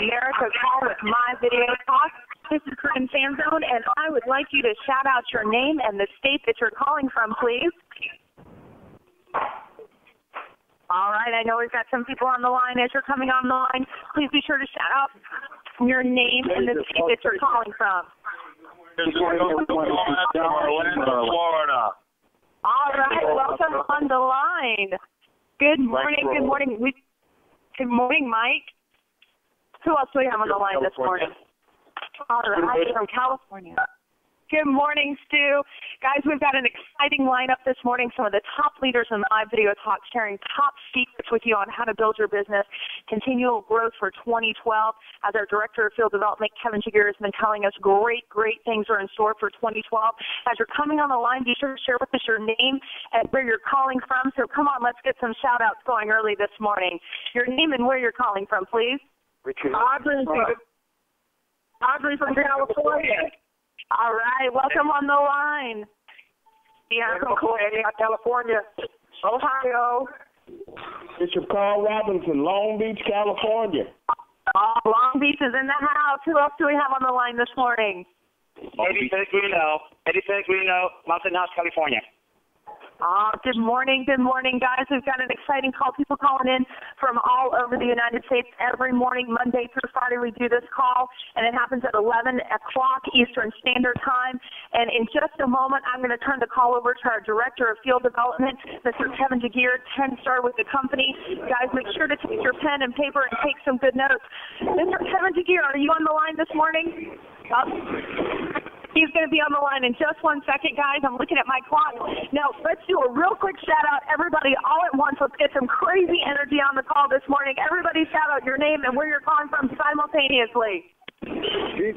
America call with My Video Talk. This is Corinne Fanzone, and I would like you to shout out your name and the state that you're calling from, please. All right, I know we've got some people on the line. As you're coming on the line, please be sure to shout out your name and the state that you're calling from. Florida. All right, welcome on the line. Good morning, good morning. Good morning, Mike. Who else do we have on the line this morning? All right, from California. Good morning, Stu. Guys, we've got an exciting lineup this morning. Some of the top leaders in live video talk sharing top secrets with you on how to build your business, continual growth for 2012. As our Director of Field Development, Kevin Jagir, has been telling us great things are in store for 2012. As you're coming on the line, be sure to share with us your name and where you're calling from. So come on, let's get some shout-outs going early this morning. Your name and where you're calling from, please. Audrey from California. All right, welcome on the line. Yeah, from California. Ohio. Bishop Carl Robinson, Long Beach, California. Long Beach is in the house. Who else do we have on the line this morning? Eddie Pellegrino, Mountain House, California. Good morning, guys. We've got an exciting call. People calling in from all over the United States every morning, Monday through Friday. We do this call, and it happens at 11 o'clock Eastern Standard Time. And in just a moment, I'm going to turn the call over to our Director of Field Development, Mr. Kevin Jagir, 10-star with the company. Guys, make sure to take your pen and paper and take some good notes. Mr. Kevin Jagir, are you on the line this morning? He's going to be on the line in just 1 second, guys. I'm looking at my clock. Now, let's do a real quick shout-out, everybody, all at once. Let's get some crazy energy on the call this morning. Everybody shout out your name and where you're calling from simultaneously. Hey,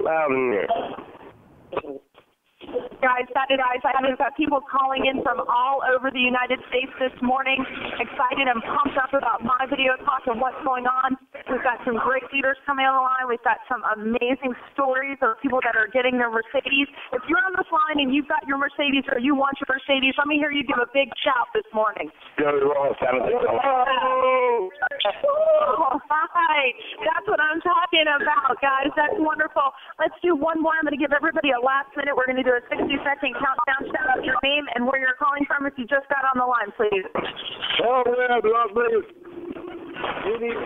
loud in there. Guys, we've got people calling in from all over the United States this morning, excited and pumped up about My Video Talk and what's going on. We've got some great leaders coming on the line. We've got some amazing stories of people that are getting their Mercedes. If you're on this line and you've got your Mercedes or you want your Mercedes, let me hear you give a big shout this morning. All right. That's what I'm talking about, guys. That's wonderful. Let's do one more. I'm going to give everybody a last minute. We're going to do a 60-second countdown. Shout out your name and where you're calling from if you just got on the line, please. Las Vegas.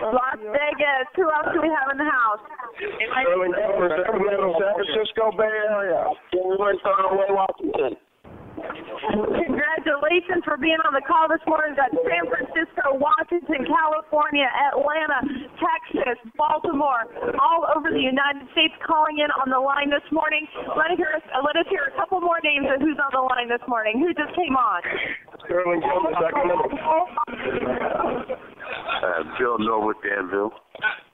Las Vegas. Who else do we have in the house? Sacramento, San Francisco Bay Area. Washington. Congratulations for being on the call this morning. We've got San Francisco, Washington, California, Atlanta, Texas, Baltimore, all over the United States calling in on the line this morning. Let us hear a couple more names of who's on the line this morning. Who just came on? Sterling Jones, Sacramento. Bill Norwood, Danville.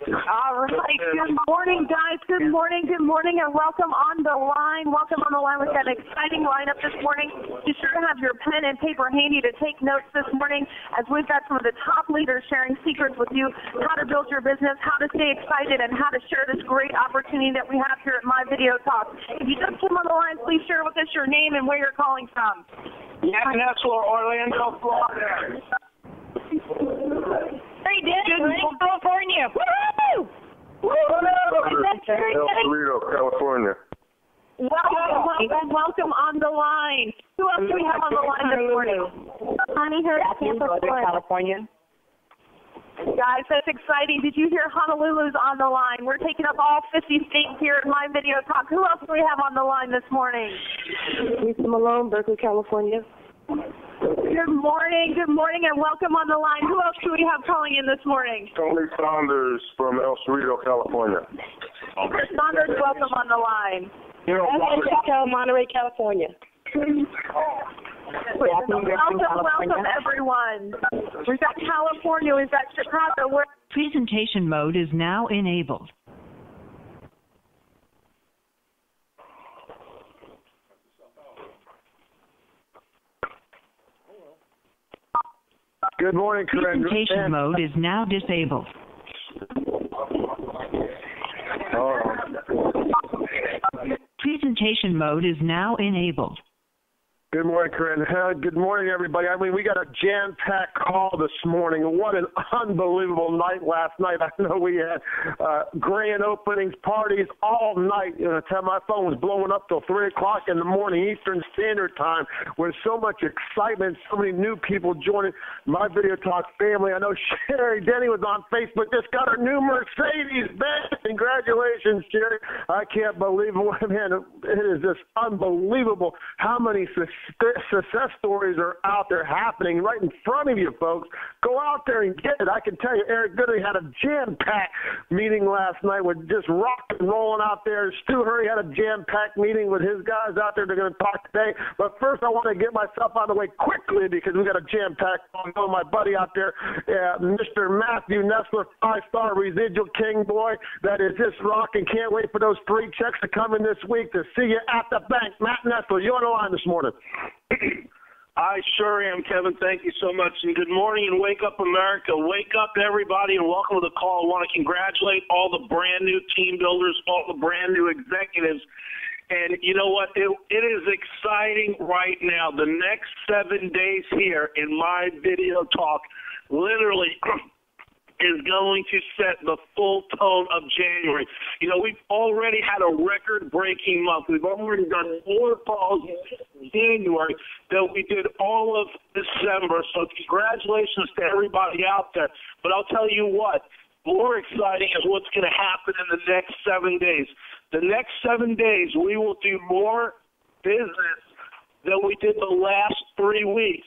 All right. Good morning, guys. Good morning, and welcome on the line. Welcome on the line. We've got an exciting lineup this morning. Be sure to have your pen and paper handy to take notes this morning, as we've got some of the top leaders sharing secrets with you, how to build your business, how to stay excited, and how to share this great opportunity that we have here at My Video Talk. If you just came on the line, please share with us your name and where you're calling from. Orlando, Florida. Hey, Dan, California. Woo! Toledo, California. Welcome on the line. Who else do we have on the line this morning? Honey, here at Tampa, California. Guys, that's exciting. Did you hear Honolulu's on the line? We're taking up all 50 states here at My Video Talk. Who else do we have on the line this morning? Lisa Malone, Berkeley, California. Good morning, and welcome on the line. Who else do we have calling in this morning? Tony Saunders from El Cerrito, California. Chris Saunders, welcome on the line. Monterey, California. Welcome, everyone. We've got California, we've got Chicago. Presentation mode is now enabled. Good morning, Corinne. Presentation mode is now disabled. Presentation mode is now enabled. Good morning, Corinne. Good morning, everybody. I mean, we got a jam-packed call this morning. What an unbelievable night last night. I know we had grand openings, parties all night. My phone was blowing up till 3 o'clock in the morning Eastern Standard Time with so much excitement, so many new people joining my Video Talk family. I know Sherry Denny was on Facebook, just got her new Mercedes-Benz. Congratulations, Sherry. I can't believe it. Man, it is just unbelievable how many success stories are out there happening right in front of you, folks. Go out there and get it. I can tell you, Eric Goodley had a jam-packed meeting last night with just rock and rolling out there. Stu Hurry had a jam-packed meeting with his guys out there. They're going to talk today. But first, I want to get myself out of the way quickly because we got a jam-packed call. My buddy out there, Mr. Matthew Nessler, 5-star residual king boy, that is just rocking. Can't wait for those 3 checks to come in this week to see you at the bank. Matt Nessler, you on the line this morning? I sure am, Kevin. Thank you so much. And good morning and wake up, America. Wake up, everybody, and welcome to the call. I want to congratulate all the brand new team builders, all the brand new executives. And you know what? It is exciting right now. The next 7 days here in my Video Talk literally is going to set the full tone of January. You know, we've already had a record-breaking month. We've already done more calls in January than we did all of December. So congratulations to everybody out there. But I'll tell you what, more exciting is what's going to happen in the next 7 days. The next 7 days, we will do more business than we did the last 3 weeks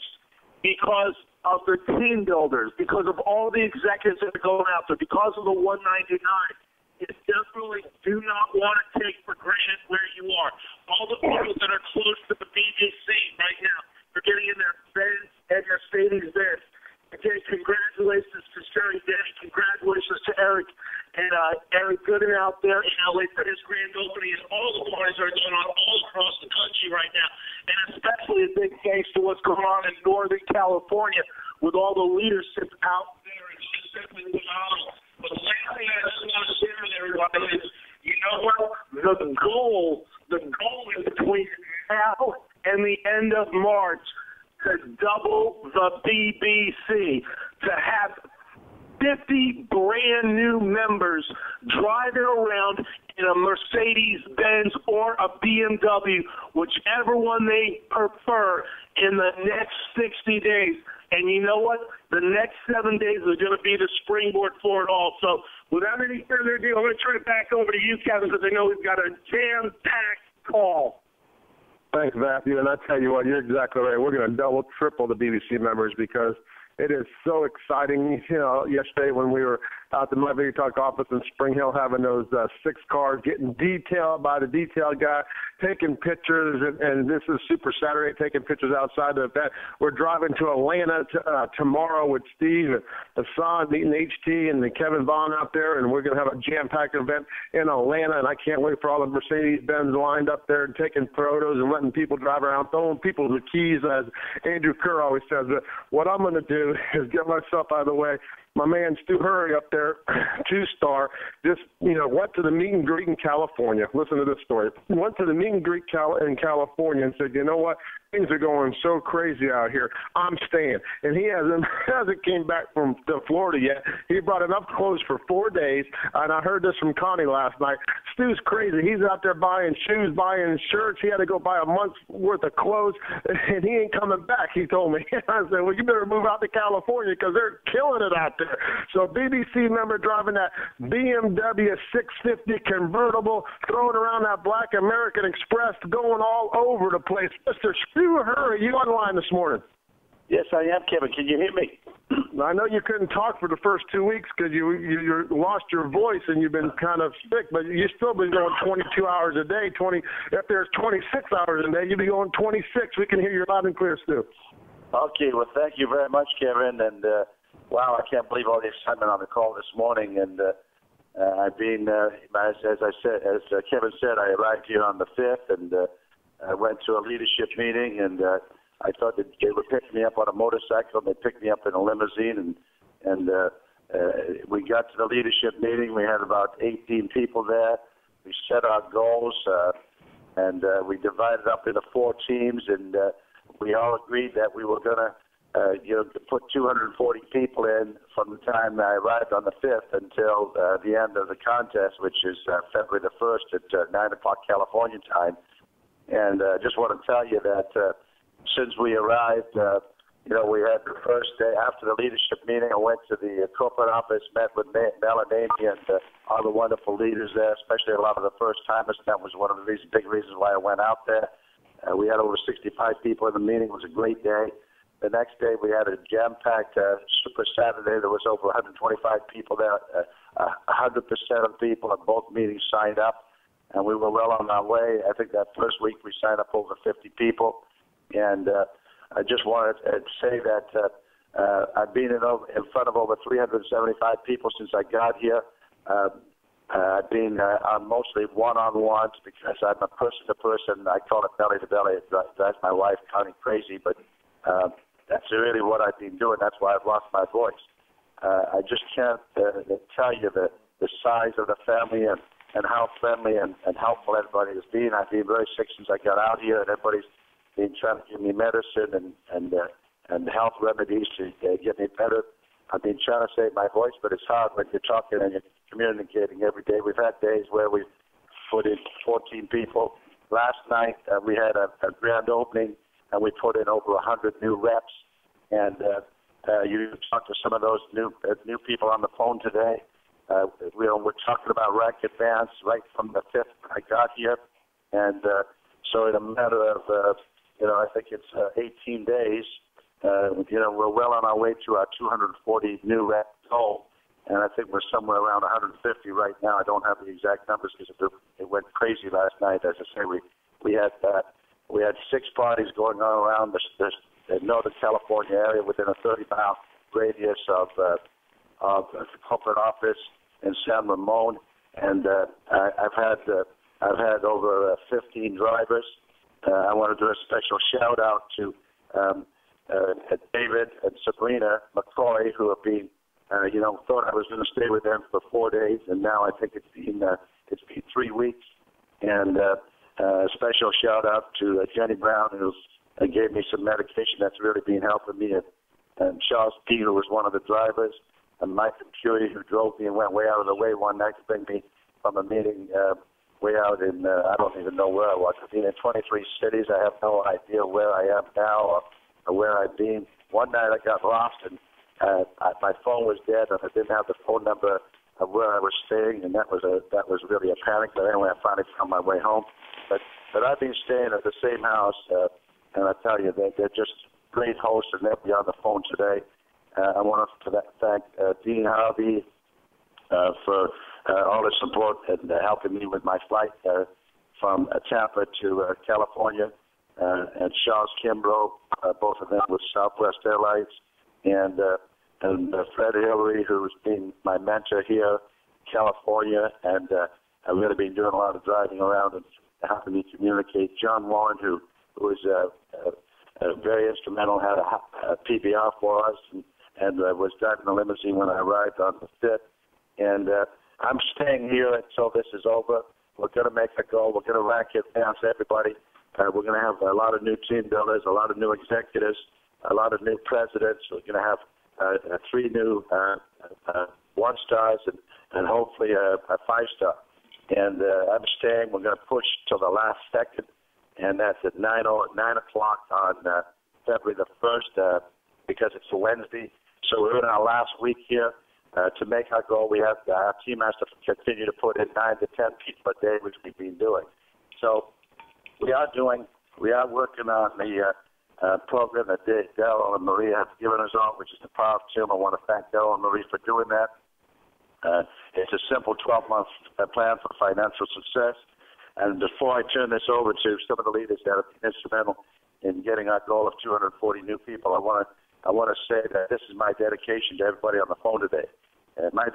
because of the team builders, because of all the executives that are going out there, because of the 199. It's definitely do not want to take for granted where you are. All the people that are close to the BGC right now are getting in their Benz and Mercedes-Benz. Again, congratulations to Sherry Denny. Congratulations to Eric and Eric Gooden out there in LA for his grand opening. And all the parties are going on all across the country right now. And especially a big thanks to what's going on in Northern California with all the leadership out there. It's just simply phenomenal. But the last thing I just want to share with everybody is, you know what? The goal is between now and the end of March to double the BBC, to have 50 brand new members driving around in a Mercedes-Benz or a BMW, whichever one they prefer, in the next 60 days. And you know what? The next 7 days are going to be the springboard for it all. So without any further ado, I'm going to turn it back over to you, Kevin, because I know we've got a jam-packed call. Thanks, Matthew. And I tell you what, you're exactly right. We're going to double, triple the BBC members because it is so exciting. You know, yesterday when we were out in my Video Talk office in Spring Hill having those 6 cars, getting detailed by the detail guy, taking pictures, and this is Super Saturday, taking pictures outside the event. We're driving to Atlanta tomorrow with Steve and Hassan meeting HT and Kevin Vaughn out there, and we're going to have a jam-packed event in Atlanta, and I can't wait for all the Mercedes-Benz lined up there and taking photos and letting people drive around, throwing people the keys, as Andrew Kerr always says. But what I'm going to do is get myself out of the way. My man Stu Hurry up there, 2-star, just, went to the meet and greet in California. Listen to this story. Went to the meet and greet in California and said, you know what? Things are going so crazy out here. I'm staying. And he hasn't came back from Florida yet. He brought enough clothes for 4 days. And I heard this from Connie last night. Stu's crazy. He's out there buying shoes, buying shirts. He had to go buy a month's worth of clothes, and he ain't coming back, he told me. I said, well, you better move out to California because they're killing it out there. So BBC member driving that BMW 650 convertible, throwing around that Black American Express, going all over the place. Mr. Stu Hurry, you on the line this morning? Yes, I am, Kevin. Can you hear me? I know you couldn't talk for the first 2 weeks because you lost your voice and you've been kind of sick, but you've still been going 22 hours a day. If there's 26 hours a day, you'd be going 26. We can hear you loud and clear, Stu. Okay, well, thank you very much, Kevin. And, wow, I can't believe all the excitement on the call this morning. And I've been, as Kevin said, I arrived here on the 5th, and I went to a leadership meeting, and I thought that they would pick me up on a motorcycle. They picked me up in a limousine, and we got to the leadership meeting. We had about 18 people there. We set our goals, and we divided up into 4 teams, and we all agreed that we were going to put 240 people in from the time I arrived on the 5th until the end of the contest, which is February the 1st at 9 o'clock California time. And just want to tell you that since we arrived, we had the first day after the leadership meeting. I went to the corporate office, met with Mel and Amy and all the wonderful leaders there, especially a lot of the first-timers. That was one of the big reasons why I went out there. We had over 65 people in the meeting. It was a great day. The next day, we had a jam-packed Super Saturday. There was over 125 people there. 100% of people at both meetings signed up, and we were well on our way. I think that first week we signed up over 50 people. And I just wanted to say that I've been in front of over 375 people since I got here. I've been on mostly one-on-ones because I'm a person-to-person. I call it belly-to-belly. It drives my wife kind of crazy, but that's really what I've been doing. That's why I've lost my voice. I just can't tell you the size of the family and how friendly and helpful everybody has been. I've been very sick since I got out here, and everybody's been trying to give me medicine and health remedies to get me better. I've been trying to save my voice, but it's hard when you're talking and you're communicating every day. We've had days where we put in 14 people. Last night we had a grand opening, and we put in over 100 new reps. And you talked to some of those new people on the phone today. We're talking about RAC Advance right from the 5th I got here. And so in a matter of, I think it's 18 days, we're well on our way to our 240 new rep goal. And I think we're somewhere around 150 right now. I don't have the exact numbers because it went crazy last night. As I say, we had 6 parties going on around the Northern California area within a 30-mile radius of the corporate office in San Ramon, and I've had over 15 drivers. I want to do a special shout out to David and Sabrina McCoy, who have been, thought I was going to stay with them for 4 days, and now I think it's been 3 weeks. And a special shout out to Jenny Brown, who gave me some medication that's really been helping me, and Charles P., who was one of the drivers, and Mike Curie, who drove me and went way out of the way one night to bring me from a meeting way out in, I don't even know where I was. I've been in 23 cities. I have no idea where I am now or where I've been. One night I got lost, and my phone was dead, and I didn't have the phone number of where I was staying, and that was really a panic. But anyway, I finally found my way home. But I've been staying at the same house, and I tell you, they're just great hosts, and they'll be on the phone today. I want to thank Dean Harvey for all his support and helping me with my flight from Tampa to California, and Charles Kimbrough, both of them with Southwest Airlines, and Fred Hillary, who's been my mentor here in California, and I've really been doing a lot of driving around and helping me communicate. John Warren, who was very instrumental, had a PBR for us, and was driving the limousine when I arrived on the 5th. And I'm staying here until this is over. We're going to make a goal. We're going to RAC Advance everybody. We're going to have a lot of new team builders, a lot of new executives, a lot of new presidents. We're going to have 3 new 1-stars and hopefully a 5-star. And I'm staying. We're going to push till the last second, and that's at 9 o'clock on February the 1st because it's a Wednesday. So we're in our last week here. To make our goal, our team has to continue to put in 9 to 10 people a day, which we've been doing. So we are working on the program that Daryl and Maria have given us on, which is the Power of 2. I want to thank Daryl and Maria for doing that. It's a simple 12-month plan for financial success. And before I turn this over to some of the leaders that have been instrumental in getting our goal of 240 new people, I want to say that this is my dedication to everybody on the phone today. And my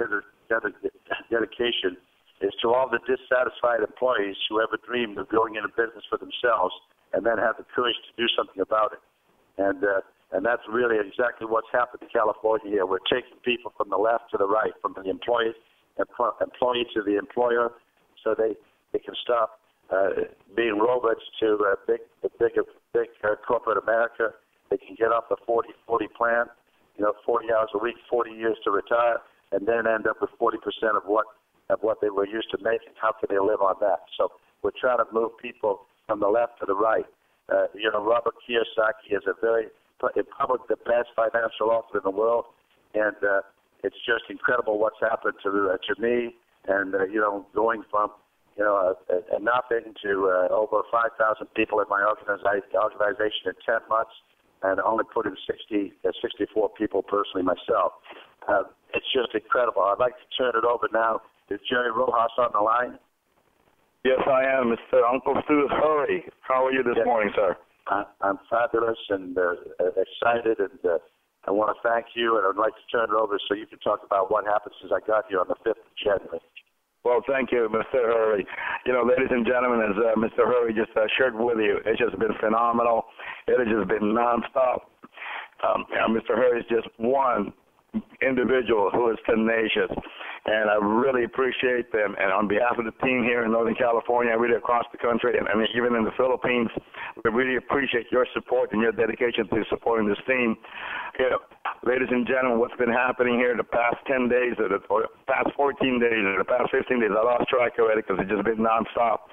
dedication is to all the dissatisfied employees who ever dreamed of going into business for themselves and then have the courage to do something about it. And that's really exactly what's happened in California here. We're taking people from the left to the right, from the employee to the employer, so they can stop being robots to the big corporate America. They can get off the 40-40 plan, 40 hours a week, 40 years to retire, and then end up with 40% of what they were used to making. How can they live on that? So we're trying to move people from the left to the right. Robert Kiyosaki is probably the best financial author in the world, and it's just incredible what's happened to me, and going from nothing to over 5,000 people in my organization in 10 months, and only put in 64 people personally myself. It's just incredible. I'd like to turn it over now. Is Jerry Rojas on the line? Yes, I am, Mr. Uncle Stu Hurry. How are you this morning, sir? I'm fabulous and excited, and I want to thank you, and I'd like to turn it over so you can talk about what happened since I got here on the 5th of January. Well, thank you, Mr. Hurry. Ladies and gentlemen, as Mr. Hurry just shared with you, it's just been phenomenal. It has just been nonstop. Mr. Hurry is just one individual who is tenacious, and I really appreciate them. And on behalf of the team here in Northern California, really across the country, and even in the Philippines, we really appreciate your support and your dedication to supporting this team. Ladies and gentlemen, what's been happening here the past 10 days, or the past 14 days, or the past 15 days, I lost track already because it's just been nonstop.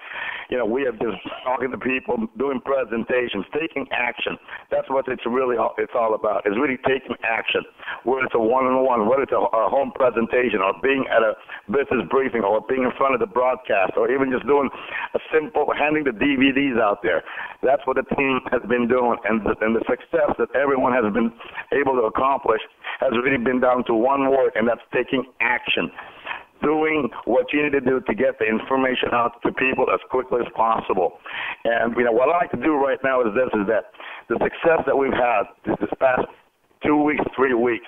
We have just talking to people, doing presentations, taking action. That's what it's all about. It's really taking action. Whether it's a one-on-one, whether it's a home presentation, or being at a business briefing, or being in front of the broadcast, or even just doing a simple handing the DVDs out there. That's what the team has been doing, and the success that everyone has been able to accomplish has really been down to one word, and that's taking action. Doing what you need to do to get the information out to people as quickly as possible. And what I like to do right now is that the success that we've had this past 2 weeks, 3 weeks,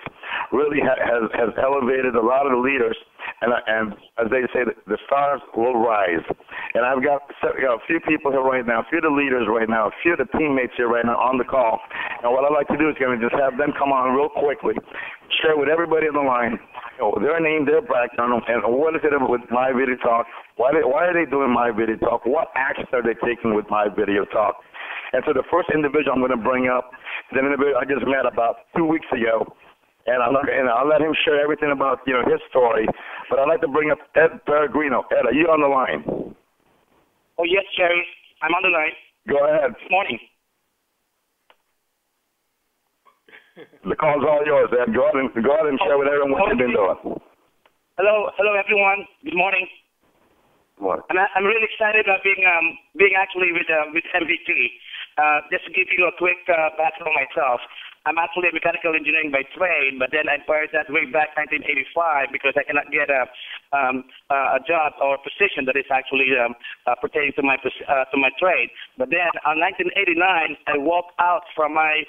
really has elevated a lot of the leaders, and as they say, the stars will rise. And I've got a few people here right now, a few of the leaders right now, a few of the teammates here right now on the call. And what I'd like to do is just have them come on real quickly, share with everybody on the line their name, their background, and what is it with My Video Talk? Why are they doing My Video Talk? What actions are they taking with My Video Talk? And so the first individual I'm going to bring up is an individual I just met about 2 weeks ago, and I'll let him share everything about his story. But I'd like to bring up Ed Peregrino. Ed, are you on the line? Oh yes, Jerry, I'm on the line. Go ahead. Good morning. The call's all yours, Ed. Go ahead and share with everyone what you've been doing. Hello, everyone. Good morning. What? And I'm really excited about being actually with MVT. Just to give you a quick background on myself, I'm actually a mechanical engineering by trade, but then I fired that way back 1985 because I cannot get a job or a position that is actually pertaining to my trade. But then in 1989, I walked out from my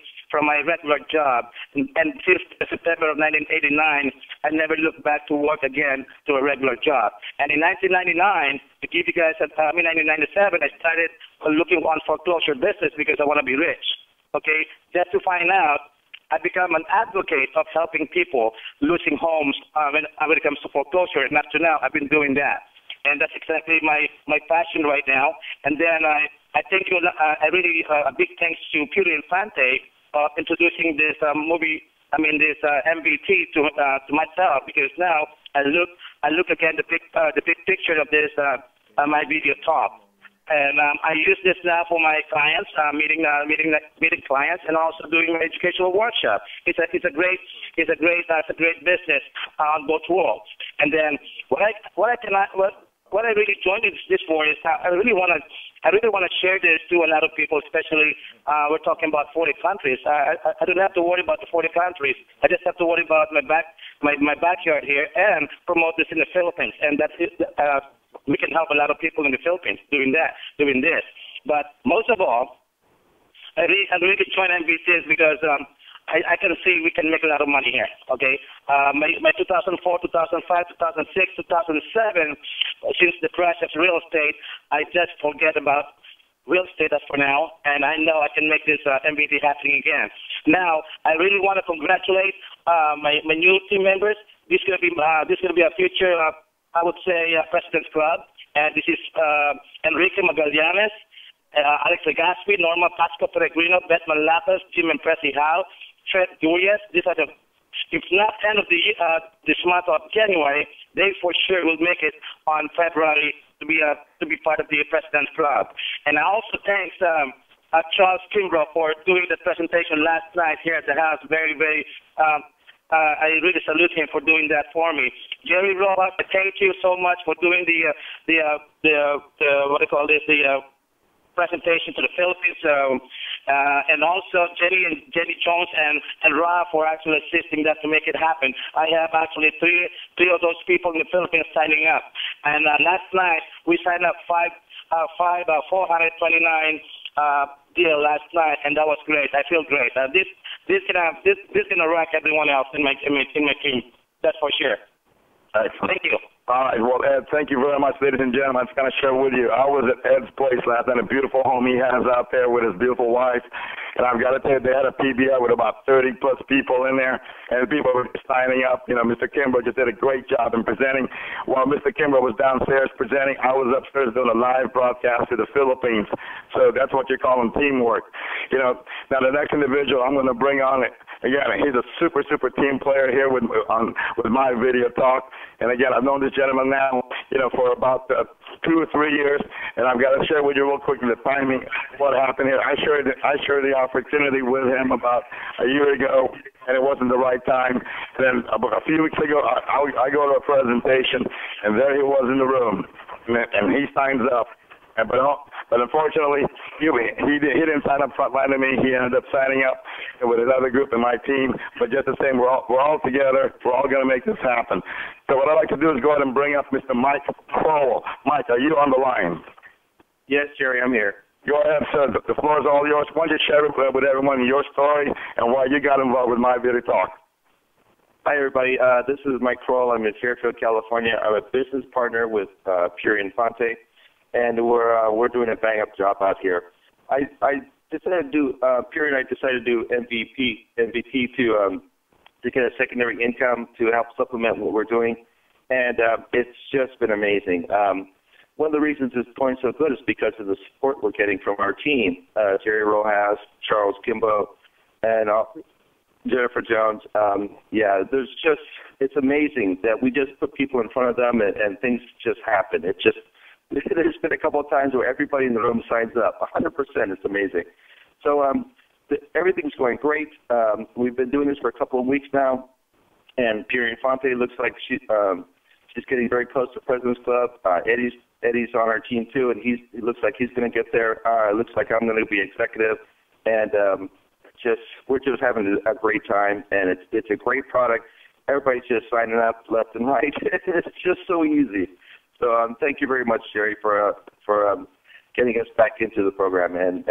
regular job, and since September of 1989, I never looked back to work again to a regular job. And in 1999, to give you guys, 1997, I started looking on foreclosure business because I want to be rich. Okay, just to find out, I become an advocate of helping people losing homes when it comes to foreclosure, and up to now, I've been doing that. And that's exactly my passion right now. And then I think I really a big thanks to Puri Infante introducing this this MVT to myself, because now I look again the big picture of this My Video Talk. And I use this now for my clients, meeting clients, and also doing my educational workshop. It's a great business on both worlds. And then what I really joined this for is I really want to share this to a lot of people, especially we're talking about 40 countries. I don't have to worry about the 40 countries. I just have to worry about my backyard here and promote this in the Philippines. And that's it. We can help a lot of people in the Philippines doing this. But most of all, I really joined MVCs because I can see we can make a lot of money here. Okay, my 2004, 2005, 2006, 2007, since the crash of real estate, I just forget about real estate as for now, and I know I can make this MVT happening again. Now, I really want to congratulate my new team members. This is going to be a future. I would say President's Club, and this is Enrique Magallanes, Alex Legaspi, Norma Pasco Peregrino, Beth Malapas, Jim and Pressy Howe, Fred Durias. These are the, if not end of this month of January, they for sure will make it on February to be part of the President's Club. And I also thanks Charles Kimbrough for doing the presentation last night here at the house. Very, very. I really salute him for doing that for me. Jerry Rojas, thank you so much for doing the what do you call this, the presentation to the Philippines, and also Jenny Jones and Ra for actually assisting that to make it happen. I have actually three of those people in the Philippines signing up, and last night we signed up 429 deal last night, and that was great. I feel great. This gonna rank everyone else in my team. That's for sure. Excellent. Thank you. All right. Well, Ed, thank you very much, ladies and gentlemen. I was going to share with you. I was at Ed's place last night, a beautiful home he has out there with his beautiful wife. And I've got to tell you, they had a PBL with about 30-plus people in there, and people were signing up. You know, Mr. Kimbrough just did a great job in presenting. While Mr. Kimbrough was downstairs presenting, I was upstairs doing a live broadcast to the Philippines. So that's what you're calling teamwork. You know, now the next individual I'm going to bring on, again, he's a super, super team player here with my video talk. And again, I've known this gentleman now, you know, for about 2 or 3 years, and I've got to share with you real quickly the timing, what happened here. I shared the opportunity with him about a year ago, and it wasn't the right time. And then a few weeks ago, I go to a presentation, and there he was in the room, and he signs up. But unfortunately, he didn't sign up front line to me. He ended up signing up with another group in my team. But just the same, we're all together. We're all going to make this happen. So what I'd like to do is go ahead and bring up Mr. Mike Crowell. Mike, are you on the line? Yes, Jerry, I'm here. Go ahead, sir. The floor is all yours. Why don't you share with everyone your story and why you got involved with My Video Talk? Hi, everybody. This is Mike Crowell. I'm in Fairfield, California. I'm a business partner with Pure Infante, and we're doing a bang-up job out here. I decided to do Pure and I decided to do MVP to get a secondary income to help supplement what we're doing, and it's just been amazing. One of the reasons it's going so good is because of the support we're getting from our team, Jerry Rojas, Charles Kimbo, and Jennifer Jones. It's amazing that we just put people in front of them and things just happen. There's been a couple of times where everybody in the room signs up. 100%. It's amazing. So everything's going great. We've been doing this for a couple of weeks now, and Pure Infante looks like she's getting very close to President's Club. Eddie's on our team too, and it looks like he's going to get there. It looks like I'm going to be executive, and we're just having a great time, and it's a great product. Everybody's just signing up left and right. It's just so easy. So thank you very much, Jerry, for getting us back into the program, and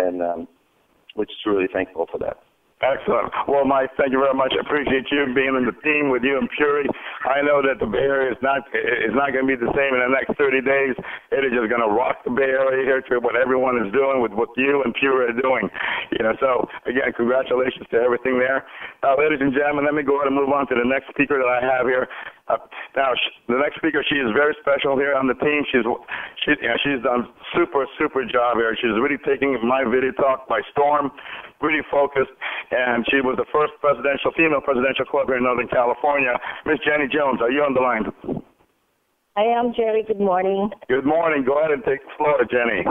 we're just really thankful for that. Excellent. Well, Mike, thank you very much. I appreciate you being in the team with you and Puri. I know that the Bay Area is not going to be the same in the next 30 days. It is just going to rock the Bay Area here to what everyone is doing with what you and Puri are doing. So again, congratulations to everything there. Ladies and gentlemen, let me go ahead and move on to the next speaker that I have here. Now, the next speaker, she is very special here on the team. She's done super job here. She's really taking My Video Talk by storm, really focused, and she was the first female presidential club here in Northern California. Miss Jenny Jones, are you on the line? I am, Jerry. Good morning. Good morning. Go ahead and take the floor, Jenny.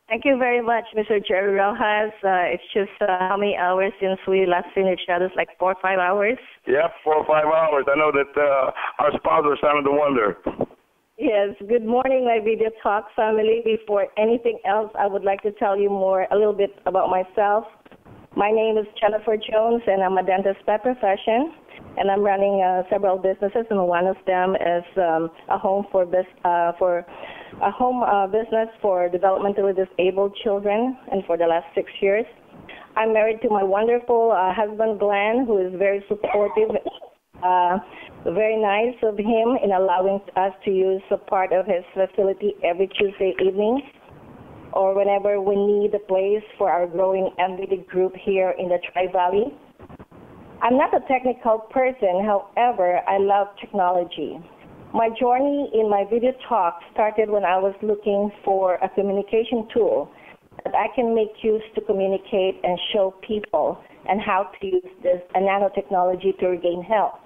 Thank you very much, Mr. Jerry Rojas. It's just how many hours since we last seen each other? It's like 4 or 5 hours? Yep, 4 or 5 hours. I know that our sponsors started to wonder. Yes. Good morning, My Video Talk family. Before anything else, I would like to tell you a little bit about myself. My name is Jennifer Jones, and I'm a dentist by profession. And I'm running several businesses, and one of them is a home business for developmentally disabled children, and for the last 6 years. I'm married to my wonderful husband, Glenn, who is very supportive. Very nice of him in allowing us to use a part of his facility every Tuesday evening, or whenever we need a place for our growing MVD group here in the Tri-Valley. I'm not a technical person, however, I love technology. My journey in My Video Talk started when I was looking for a communication tool that I can make use to communicate and show people and how to use this nanotechnology to regain health.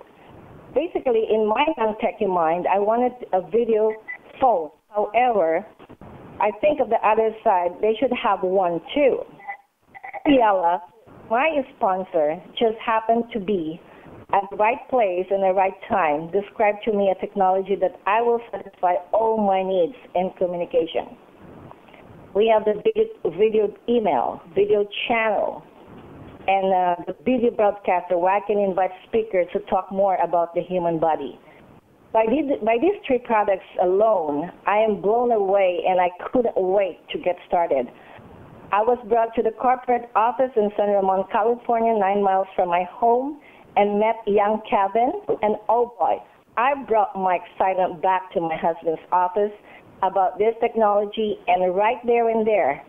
Basically, in my non-techie mind, I wanted a video phone. However, I think of the other side, they should have one too. Yella, my sponsor, just happened to be at the right place and the right time, described to me a technology that I will satisfy all my needs in communication. We have the video email, video channel, and the video broadcaster where I can invite speakers to talk more about the human body. By these three products alone, I am blown away and I couldn't wait to get started. I was brought to the corporate office in San Ramon, California, 9 miles from my home, and met young Kevin, and oh boy, I brought my excitement back to my husband's office about this technology, and right there and there,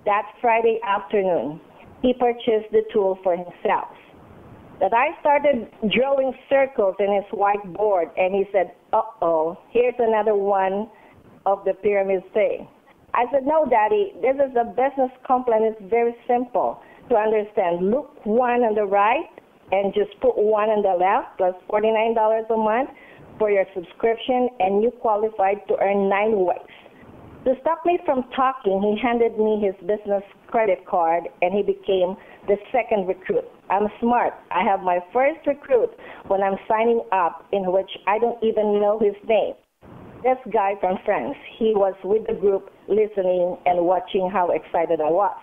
that Friday afternoon, he purchased the tool for himself. That I started drawing circles in his whiteboard, and he said, uh-oh, here's another one of the pyramid thing. I said, no, Daddy, this is a business complement. It's very simple to understand. Look one on the right and just put one on the left, plus $49 a month for your subscription, and you qualified to earn 9 weeks. To stop me from talking, he handed me his business credit card, and he became the second recruit. I'm smart. I have my first recruit when I'm signing up, in which I don't even know his name. This guy from France, he was with the group listening and watching how excited I was.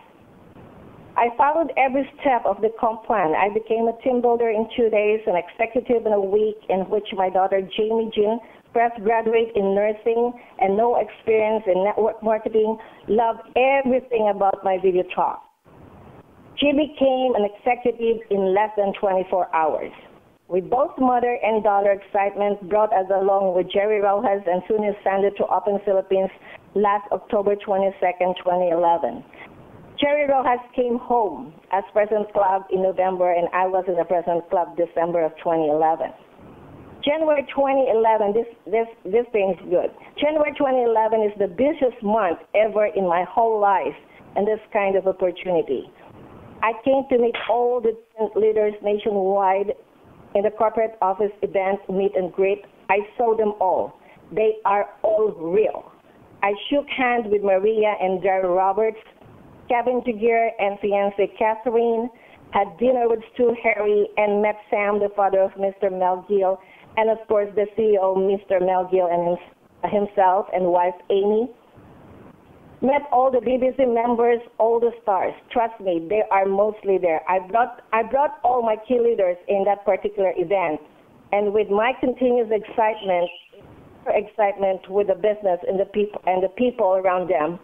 I followed every step of the comp plan. I became a team builder in 2 days, an executive in a week, in which my daughter Jamie Jean, fresh graduate in nursing and no experience in network marketing, loved everything about my video talk. She became an executive in less than 24 hours. With both mother and daughter excitement brought us along with Jerry Rojas and soon ascended to Open Philippines last October 22nd, 2011. Jerry Rojas came home as President Club in November, and I was in the President Club December of 2011. January 2011, this thing's good. January 2011 is the busiest month ever in my whole life, and this kind of opportunity. I came to meet all the leaders nationwide in the corporate office event, meet and greet. I saw them all. They are all real. I shook hands with Maria and Daryl Roberts, Kevin Jagir and fiancée Catherine, had dinner with Stu Hurry, and met Sam, the father of Mr. Mel Gill, and of course the CEO, Mr. Mel Gill, and himself and wife Amy. Met all the BBC members, all the stars. Trust me, they are mostly there. I brought all my key leaders in that particular event, and with my continuous excitement with the business and the people around them.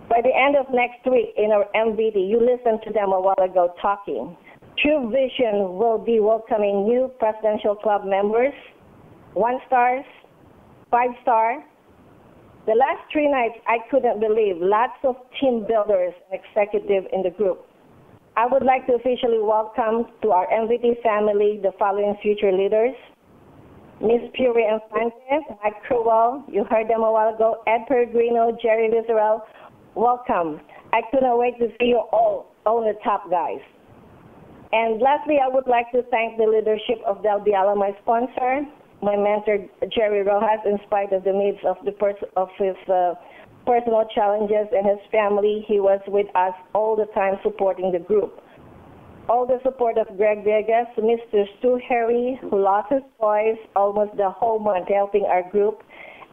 By the end of next week in our MVD, you listened to them a while ago talking. True Vision will be welcoming new Presidential Club members, 1-stars, 5-star. The last 3 nights, I couldn't believe lots of team builders and executives in the group. I would like to officially welcome to our MVD family the following future leaders: Ms. Puri Infante, Mike Crowell, you heard them a while ago, Ed Peregrino, Jerry Vizarel. Welcome. I couldn't wait to see you all the top guys. And lastly, I would like to thank the leadership of Del Biala, my sponsor, my mentor, Jerry Rojas, in spite of the needs of his personal challenges and his family. He was with us all the time supporting the group. All the support of Greg Vegas, Mr. Stu Hurry, who lost his voice almost the whole month helping our group,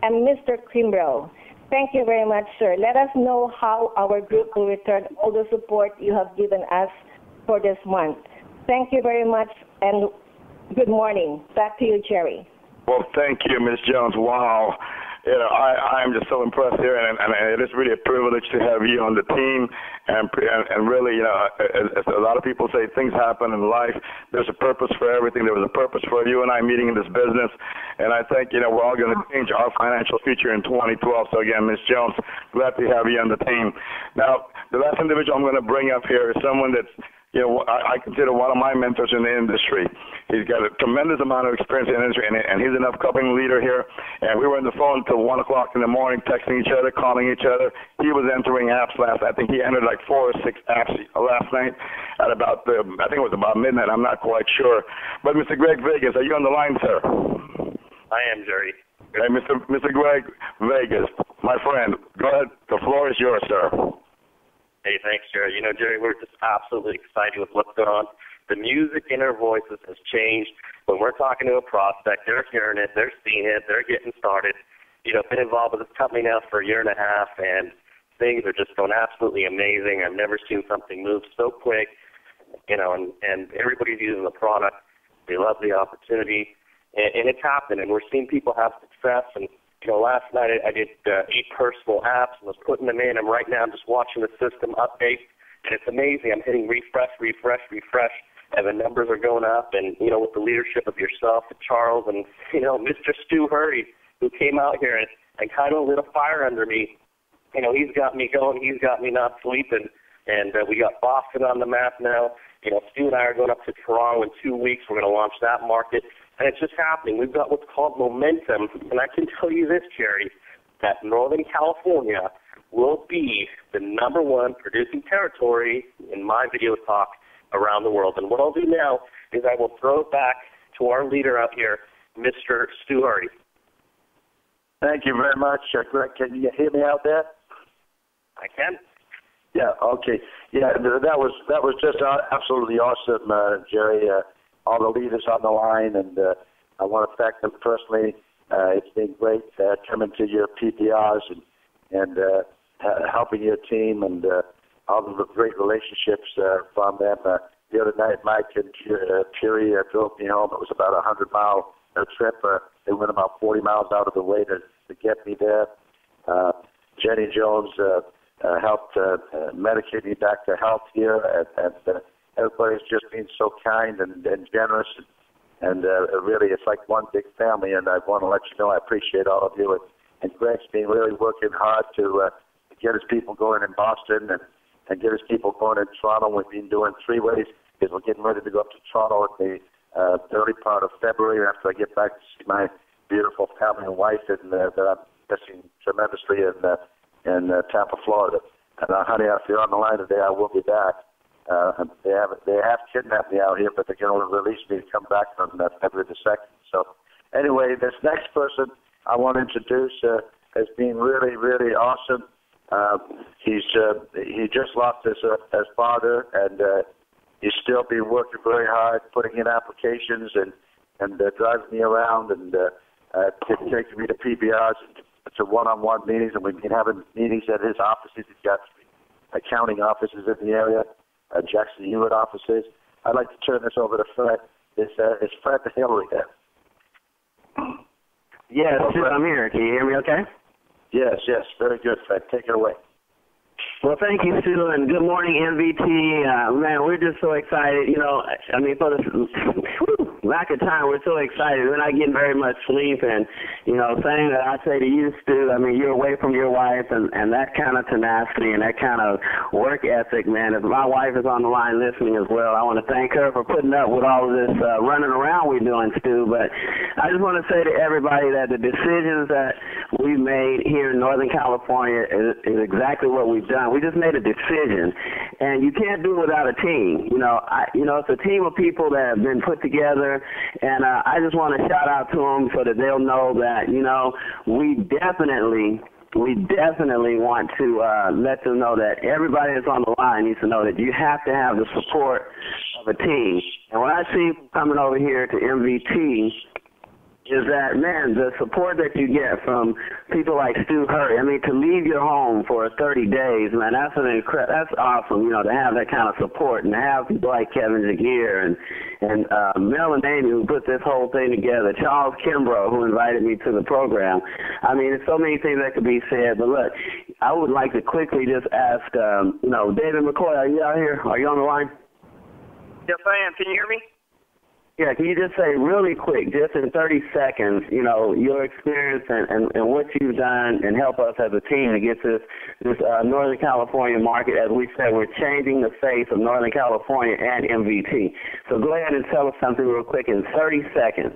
and Mr. Kimbrough. Thank you very much, sir. Let us know how our group will return all the support you have given us for this month. Thank you very much, and good morning. Back to you, Jerry. Well, thank you, Ms. Jones. Wow. You know, I'm just so impressed here, and it is really a privilege to have you on the team. And really, you know, as a lot of people say, things happen in life. There's a purpose for everything. There was a purpose for you and I meeting in this business. And I think, you know, we're all going to change our financial future in 2012. So, again, Ms. Jones, glad to have you on the team. Now, the last individual I'm going to bring up here is someone that's I consider one of my mentors in the industry. He's got a tremendous amount of experience in the industry, and he's an upcoming leader here. And we were on the phone until 1 o'clock in the morning, texting each other, calling each other. He was entering apps last. I think he entered like 4 or 6 apps last night at about, I think it was about midnight. I'm not quite sure. But Mr. Greg Vegas, are you on the line, sir? I am, Jerry. Hey, Mr. Greg Vegas, my friend, go ahead. The floor is yours, sir. Hey, thanks, Jerry. Jerry, we're just absolutely excited with what's going on. The music in our voices has changed. When we're talking to a prospect, they're hearing it, they're seeing it, they're getting started. Been involved with this company now for a year and a half, and things are just going absolutely amazing. I've never seen something move so quick, and everybody's using the product. They love the opportunity, and it's happening, and we're seeing people have success. And last night I did 8 personal apps and was putting them in, and right now I'm just watching the system update, and it's amazing. I'm hitting refresh, and the numbers are going up. And with the leadership of yourself and Charles and Mr. Stu Hurry, who came out here and kind of lit a fire under me. He's got me going. He's got me not sleeping. And we got Boston on the map now. Stu and I are going up to Toronto in 2 weeks. We're going to launch that market. And it's just happening. We've got what's called momentum. And I can tell you this, Jerry, that Northern California will be the #1 producing territory in my video talk around the world. And what I'll do now is I will throw it back to our leader out here, Mr. Stu Hurry. Thank you very much, Greg. Can you hear me out there? I can. Yeah. Okay. Yeah. That was just absolutely awesome, Jerry. All the leaders on the line, and I want to thank them personally. It's been great coming to your PPRs and helping your team, and all of the great relationships from them. The other night, Mike and Puri drove me home. It was about a 100-mile trip. They went about 40 miles out of the way to get me there. Jenny Jones helped medicate me back to health here, and everybody's just been so kind and generous, and really it's like one big family, and I want to let you know I appreciate all of you. And Greg's been really working hard to get his people going in Boston and get his people going in Toronto. We've been doing 3-ways because we're getting ready to go up to Toronto in the early part of February after I get back to see my beautiful family and wife, and that I'm missing tremendously in Tampa, Florida. And honey, if you're on the line today, I will be back. They have kidnapped me out here, but they're going to release me to come back on February the 2nd. So anyway, this next person I want to introduce has been really, really awesome. He just lost his father, and he's still been working very hard, putting in applications and driving me around and taking me to PBRs, to one-on-one meetings, and we've been having meetings at his offices. He's got accounting offices in the area, Jackson Hewitt offices. I'd like to turn this over to Fred. Is Fred Hillary there? Yes, I'm here. Can you hear me okay? Yes, very good, Fred. Take it away. Well, thank you, Stu, and good morning, MVT. Man, we're just so excited. For the lack of time, we're so excited. We're not getting very much sleep, and, saying that I say to you, Stu, you're away from your wife, and that kind of tenacity and that kind of work ethic, man. If my wife is on the line listening as well, I want to thank her for putting up with all of this running around we're doing, Stu. But I just want to say to everybody that the decisions that we made here in Northern California is exactly what we've done. We just made a decision, and you can't do it without a team. It's a team of people that have been put together, and I just want to shout out to them so that they'll know that, we definitely want to let them know that everybody that's on the line needs to know that you have to have the support of a team. And what I see coming over here to MVT is that, man, the support that you get from people like Stu Hurry. To leave your home for 30 days, man, that's awesome, to have that kind of support, and to have people like Kevin Jagier and Mel and Amy who put this whole thing together, Charles Kimbrough who invited me to the program. There's so many things that could be said, but look, I would like to quickly just ask, David McCoy, are you out here? Are you on the line? Yes, I am. Can you hear me? Yeah, can you just say really quick, just in 30 seconds, your experience and what you've done and help us as a team to get this Northern California market. As we said, we're changing the face of Northern California and MVT. So go ahead and tell us something real quick in 30 seconds.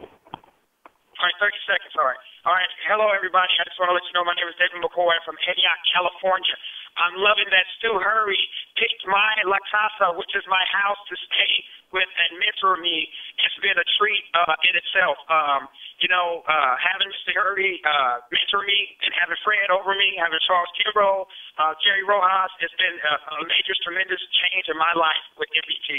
All right, 30 seconds, all right. All right, hello, everybody. I just want to let you know my name is David McCoy. I'm from Antioch, California. I'm loving that Stu Hurry picked my La Casa, which is my house, to stay with and mentor me. It's been a treat in itself. Having Mr. Hurry mentor me and having Fred over me, having Charles Kimbrough, Jerry Rojas, it's been a major, tremendous change in my life with MVT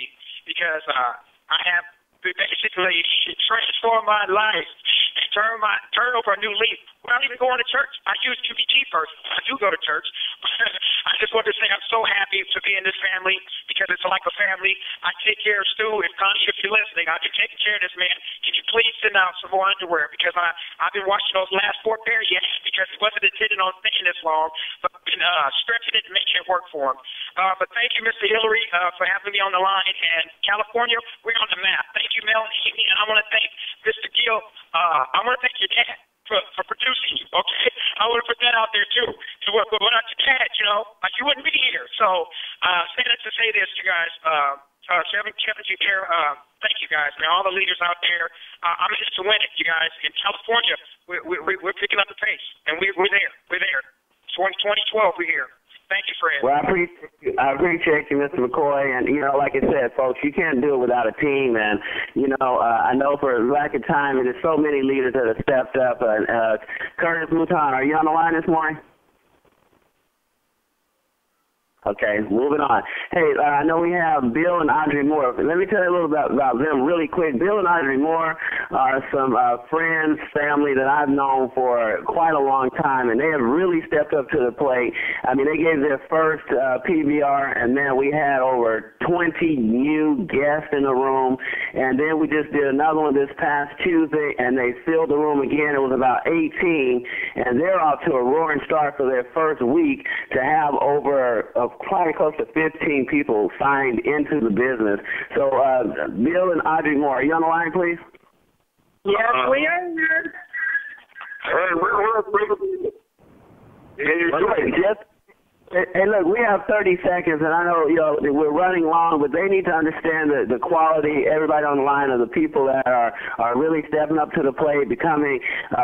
because I have basically transformed my life and turn over a new leaf without even going to church. I use MVT first. I do go to church. I just want to say I'm so happy to be in this family because it's like a family. I take care of Stu. If Connie, if you're listening, I've been taking care of this man. Can you please send out some more underwear because I've been washing those last 4 pairs yet because he wasn't intended on staying this long, but I've been stretching it and making it work for him. But thank you, Mr. Hillary, for having me on the line. And California, we're on the map. Thank you, Mel and Amy. And I want to thank Mr. Gill. I want to thank your dad for producing you, okay? I want to put that out there, too. So without your dad, you wouldn't be here. So say that to say this, you guys. Kevin, you care. Thank you, guys. Man, all the leaders out there. I'm in this to win it, you guys. In California, we're picking up the pace, and we're there. We're there. 2012, we're here. Thank you, Fred. Well, I appreciate you, Mr. McCoy. And, like I said, folks, you can't do it without a team. And, I know for lack of time, there's so many leaders that have stepped up. Curtis Mouton, are you on the line this morning? Okay, moving on. Hey, I know we have Bill and Audrey Moore. Let me tell you a little bit about them really quick. Bill and Audrey Moore are some friends, family that I've known for quite a long time, and they have really stepped up to the plate. I mean, they gave their first PBR, and then we had over 20 new guests in the room, and then we just did another one this past Tuesday, and they filled the room again. It was about 18, and they're off to a roaring start for their first week to have over quite close to 15 people signed into the business. So, Bill and Audrey Moore, are you on the line, please? Yes, we are here. Hey, look, we have 30 seconds, and I know we're running long, but they need to understand the quality. Everybody on the line are the people that are really stepping up to the plate, becoming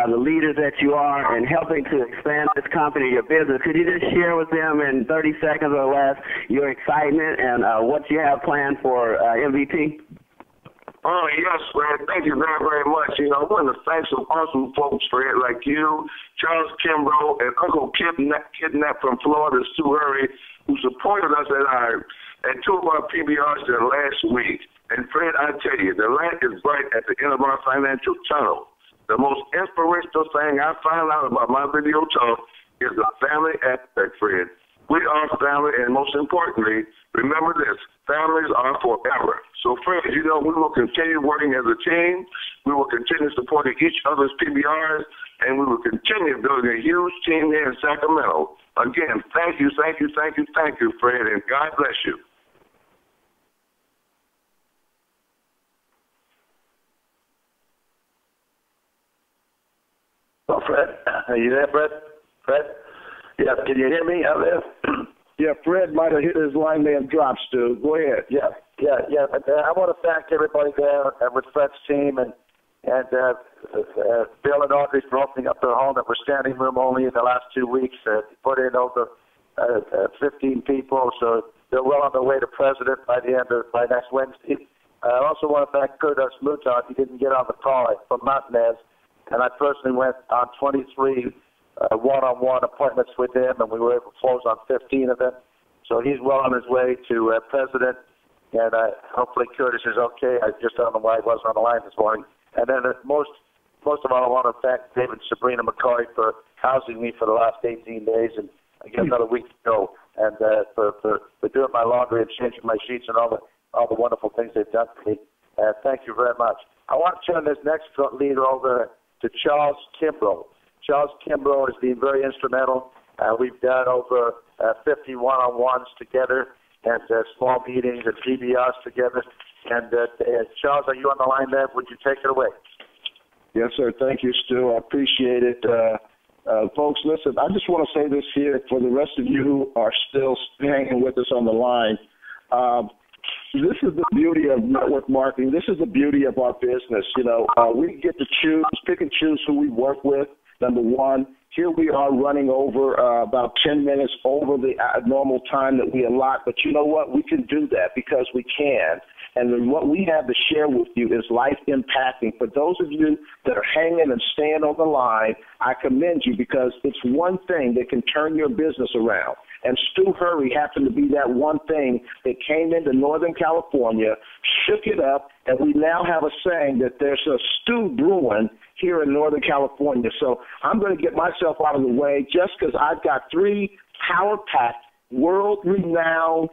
the leaders that you are, and helping to expand this company, your business. Could you just share with them in 30 seconds or less your excitement and what you have planned for MVT? Oh, yes, Fred. Thank you very, very much. I want to thank some awesome folks, Fred, like you, Charles Kimbrough, and Uncle Kidnap from Florida, Stu Hurry, who supported us at 2 of our PBRs there last week. And, Fred, I tell you, the light is bright at the end of our financial tunnel. The most inspirational thing I find out about my video talk is the family aspect, Fred. We are family, and most importantly, remember this, families are forever. So, friends, we will continue working as a team. We will continue supporting each other's PBRs, and we will continue building a huge team here in Sacramento. Again, thank you, Fred, and God bless you. Oh, Fred, are you there, Fred? Fred? Yeah, can you hear me out there? Yeah, Fred might have hit his line there and dropped, Stu. Go ahead. Yeah. I want to thank everybody there with Fred's team and Bill and Audrey for opening up their home that was standing room only in the last 2 weeks. Put in over 15 people, so they're well on their way to president by next Wednesday. I also want to thank Curtis Mouton. He didn't get on the call from Martinez, and I personally went on 23 one-on-one appointments with him, and we were able to close on 15 of them. So he's well on his way to president, and hopefully Curtis is okay. I just don't know why he wasn't on the line this morning. And then most of all, I want to thank David and Sabrina McCoy for housing me for the last 18 days, and I get another week to go, and for doing my laundry and changing my sheets and all the wonderful things they've done for me. Thank you very much. I want to turn this next leader over to Charles Kimbrough. Charles Kimbrough has been very instrumental. We've done over 50 one-on-ones together and small meetings and PBRs together. And Charles, are you on the line there? Would you take it away? Yes, sir. Thank you, Stu. I appreciate it. Folks, listen, I just want to say this here for the rest of you who are still hanging with us on the line. This is the beauty of network marketing. This is the beauty of our business. You know, we get to pick and choose who we work with, number one. Here we are running over about 10 minutes over the normal time that we allot. But you know what? We can do that because we can. And what we have to share with you is life impacting. For those of you that are hanging and staying on the line, I commend you because it's one thing that can turn your business around. And Stu Hurry happened to be that one thing that came into Northern California, shook it up, and we now have a saying that there's a stew brewing here in Northern California. So I'm going to get myself out of the way just because I've got 3 power-packed, world-renowned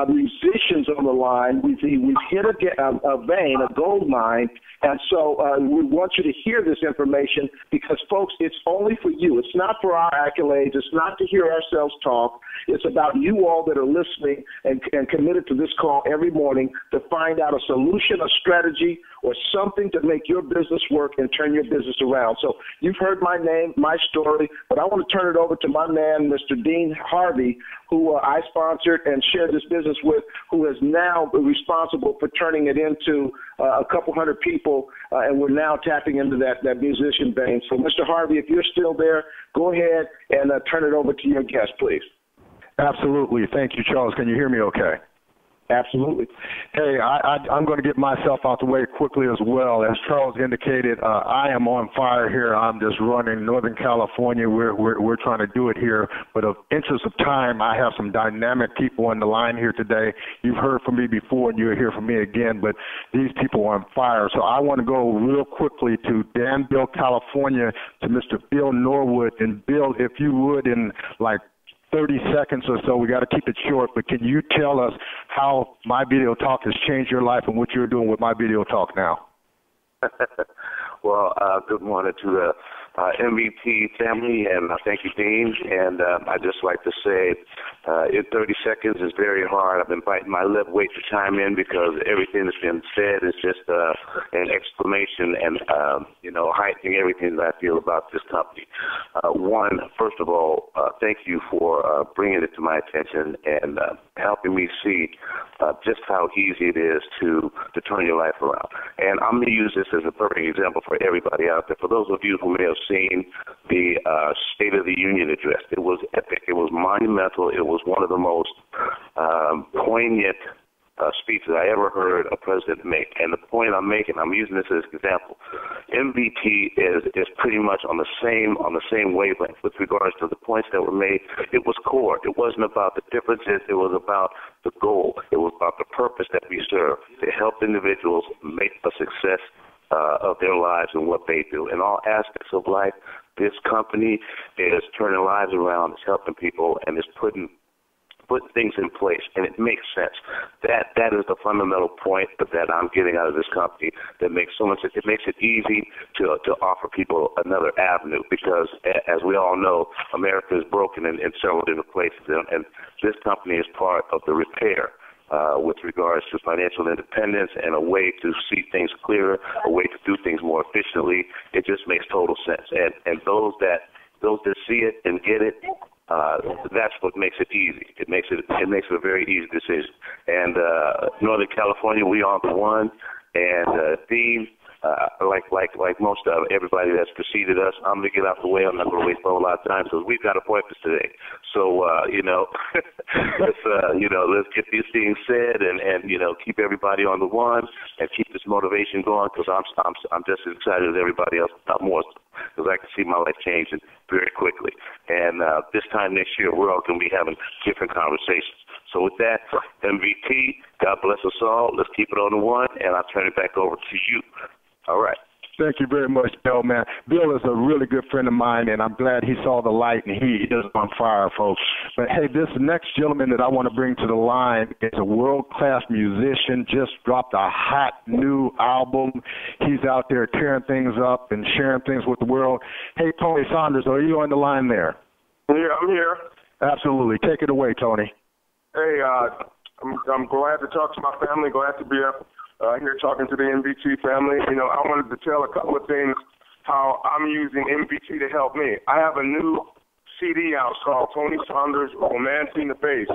musicians on the line. We've hit a vein, a gold mine, and so we want you to hear this information because, folks, it's only for you. It's not for our accolades. It's not to hear ourselves talk. It's about you all that are listening and committed to this call every morning to find out a solution, a strategy, or something to make your business work and turn your business around. So you've heard my name, my story, but I want to turn it over to my man, Mr. Dean Harvey, who I sponsored and shared this business with, who is now responsible for turning it into a couple hundred people, and we're now tapping into that musician vein. So, Mr. Harvey, if you're still there, go ahead and turn it over to your guest, please. Absolutely. Thank you, Charles. Can you hear me okay? Absolutely. Hey, I'm going to get myself out the way quickly as well. As Charles indicated, I am on fire here. I'm just running Northern California. We're trying to do it here. But of interest of time, I have some dynamic people on the line here today. You've heard from me before, and you'll hear from me again. But these people are on fire. So I want to go real quickly to Danville, California, to Mr. Bill Norwood. And Bill, if you would, in like 30 seconds or so. We got to keep it short, but can you tell us how My Video Talk has changed your life and what you're doing with My Video Talk now? Well, good morning to the MVP family, and thank you, Dean. And I'd just like to say, in 30 seconds is very hard. I've been biting my lip, waiting to chime in because everything that's been said is just an exclamation and, heightening everything that I feel about this company. First of all, thank you for bringing it to my attention and helping me see just how easy it is to turn your life around. And I'm going to use this as a perfect example for everybody out there. For those of you who may have seen the State of the Union address, it was epic. It was monumental. It was one of the most poignant speeches I ever heard a president make. And the point I'm making, I'm using this as an example. MVT is pretty much on the same wavelength with regards to the points that were made. It was core. It wasn't about the differences. It was about the goal. It was about the purpose that we serve, to help individuals make a success of their lives and what they do. In all aspects of life, this company is turning lives around, it's helping people, and it's putting things in place, and it makes sense. That is the fundamental point that I'm getting out of this company that makes so much. It makes it easy to offer people another avenue because, as we all know, America is broken in several different places, and this company is part of the repair with regards to financial independence and a way to see things clearer, a way to do things more efficiently. It just makes total sense. And those that see it and get it, that's what makes it easy. It makes it a very easy decision. And Northern California, we are the one. And Dean, like most of everybody that's preceded us, I'm going to get out the way. I'm not going to waste a whole lot of time because we've got appointments today. So, let's get these things said and keep everybody on the one and keep this motivation going because I'm just as excited as everybody else, not more, because I can see my life changing very quickly. And this time next year, we're all going to be having different conversations. So with that, MVT, God bless us all. Let's keep it on the one, and I'll turn it back over to you. All right. Thank you very much, Bill, man. Bill is a really good friend of mine, and I'm glad he saw the light, and he is on fire, folks. But, hey, this next gentleman that I want to bring to the line is a world-class musician, just dropped a hot new album. He's out there tearing things up and sharing things with the world. Hey, Tony Saunders, are you on the line there? Yeah, I'm here. Absolutely. Take it away, Tony. Hey, I'm glad to talk to my family, glad to be here talking to the MVT family. You know, I wanted to tell a couple of things how I'm using MVT to help me. I have a new CD out called Tony Saunders Romancing the Bass.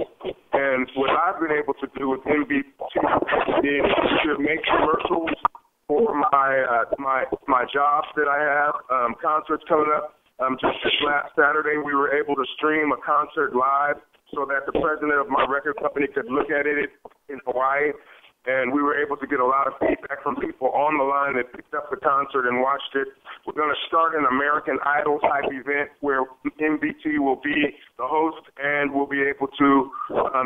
And what I've been able to do with MVT is to make commercials for my jobs that I have, concerts coming up. Just this last Saturday, we were able to stream a concert live so that the president of my record company could look at it in Hawaii. And we were able to get a lot of feedback from people on the line that picked up the concert and watched it. We're going to start an American Idol type event where MVT will be the host and we'll be able to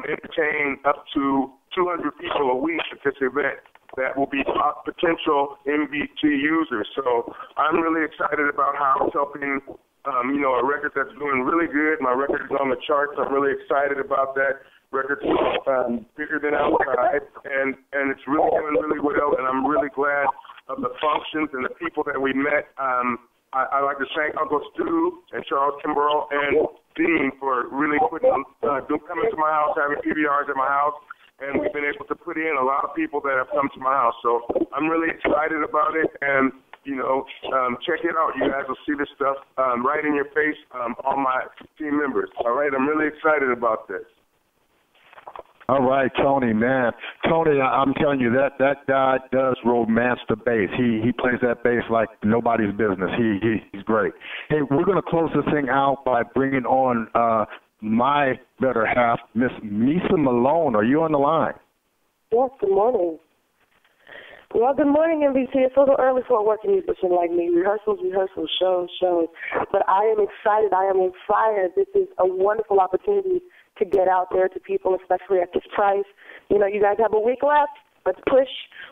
entertain up to 200 people a week at this event that will be potential MVT users. So I'm really excited about how it's helping, a record that's doing really good. My record is on the charts. I'm really excited about that. Record's bigger than outside, and it's really doing really well, and I'm really glad of the functions and the people that we met. I'd like to thank Uncle Stu and Charles Kimbrough and Dean for really coming to my house, having PBRs at my house, and we've been able to put in a lot of people that have come to my house. So I'm really excited about it, and check it out. You guys will see this stuff right in your face, all my team members. All right, I'm really excited about this. All right, Tony, man. Tony, I'm telling you, that guy does romance the bass. He plays that bass like nobody's business. He's great. Hey, we're going to close this thing out by bringing on my better half, Miss Misa Malone. Are you on the line? Yes, good morning. Well, good morning, MVT. It's a little early for a working musician like me. Rehearsals, shows. But I am excited. I am inspired. This is a wonderful opportunity to get out there to people, especially at this price. You guys have a week left. Let's push.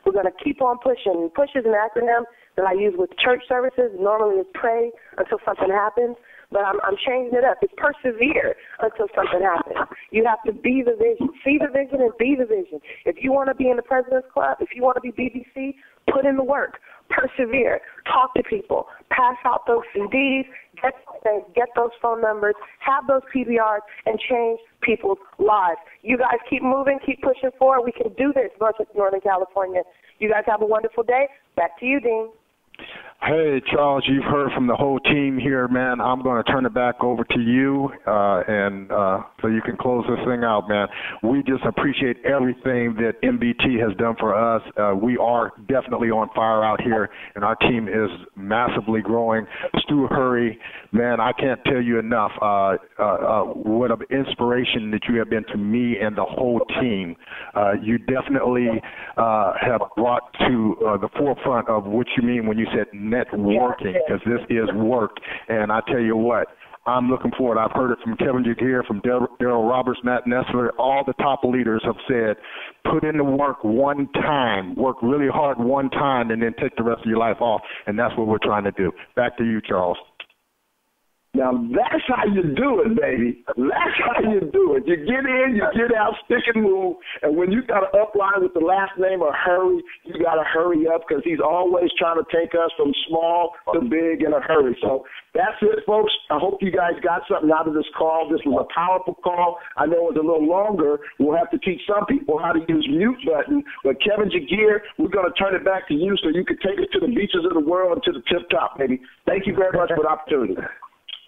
We're going to keep on pushing. PUSH is an acronym that I use with church services. Normally it's pray until something happens, but I'm changing it up. It's persevere until something happens. You have to be the vision. See the vision and be the vision. If you want to be in the President's Club, if you want to be BBC, put in the work. Persevere. Talk to people. Pass out those CDs. Get those phone numbers. Have those PBRs and change people's lives. You guys keep moving. Keep pushing forward. We can do this, Northern California. You guys have a wonderful day. Back to you, Dean. Hey, Charles, you've heard from the whole team here, man. I'm going to turn it back over to you, so you can close this thing out, man. We just appreciate everything that MVT has done for us. We are definitely on fire out here, and our team is massively growing. Stu Hurry, man, I can't tell you enough what an inspiration that you have been to me and the whole team. You definitely have brought to the forefront of what you mean when you said networking, because this is work. And I tell you what, I'm looking forward. I've heard it from Kevin Jagir, from Daryl Roberts, Matt Nessler. All the top leaders have said, put in the work one time, work really hard one time, and then take the rest of your life off. And that's what we're trying to do. Back to you, Charles. Now, that's how you do it, baby. That's how you do it. You get in, you get out, stick and move, and when you got an upline with the last name of Hurry, you got to hurry up because he's always trying to take us from small to big in a hurry. So that's it, folks. I hope you guys got something out of this call. This was a powerful call. I know it's a little longer. We'll have to teach some people how to use mute button, but Kevin Jagir, we're going to turn it back to you so you can take us to the beaches of the world and to the tip top, baby. Thank you very much for the opportunity.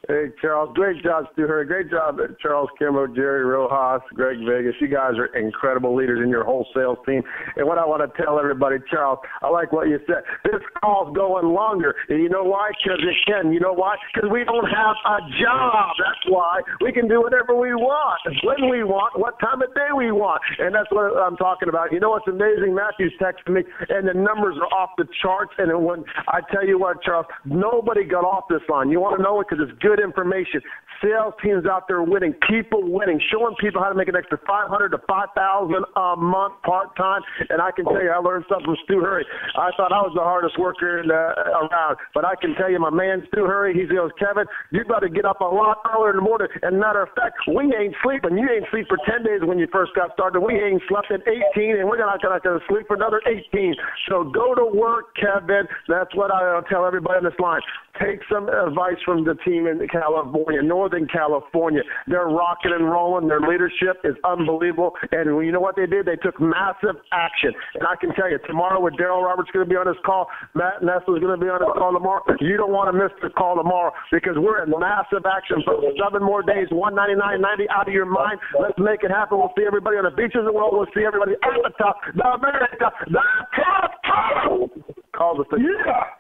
Hey, Charles, great job, Stu Hurry. Great job, Charles Kimbrough, Jerry Rojas, Greg Vegas. You guys are incredible leaders in your whole sales team. And what I want to tell everybody, Charles, I like what you said. This call's going longer. And you know why? Because it can. You know why? Because we don't have a job. That's why. We can do whatever we want, when we want, what time of day we want. And that's what I'm talking about. You know what's amazing? Matthew's texting me, and the numbers are off the charts. And when I tell you what, Charles, nobody got off this line. You want to know it? Because it's good information. Sales teams out there winning, people winning, showing people how to make an extra $500 to $5,000 a month part-time. And I can tell you, I learned something from Stu Hurry. I thought I was the hardest worker around, but I can tell you, my man Stu Hurry, he goes, Kevin, you got to get up a lot earlier in the morning. And matter of fact, we ain't sleeping. You ain't sleep for 10 days when you first got started. We ain't slept in 18, and we're not going to sleep for another 18. So go to work, Kevin. That's what I tell everybody on this line. take some advice from the team in California, Northern California. They're rocking and rolling. Their leadership is unbelievable. And you know what they did? They took massive action. And I can tell you, tomorrow with Daryl Roberts going to be on this call, Matt Nessler's going to be on this call tomorrow. You don't want to miss the call tomorrow because we're in massive action for 7 more days, $199.90 out of your mind. Let's make it happen. We'll see everybody on the beaches of the world. We'll see everybody at the top. The America, the top. Call the thing. Yeah.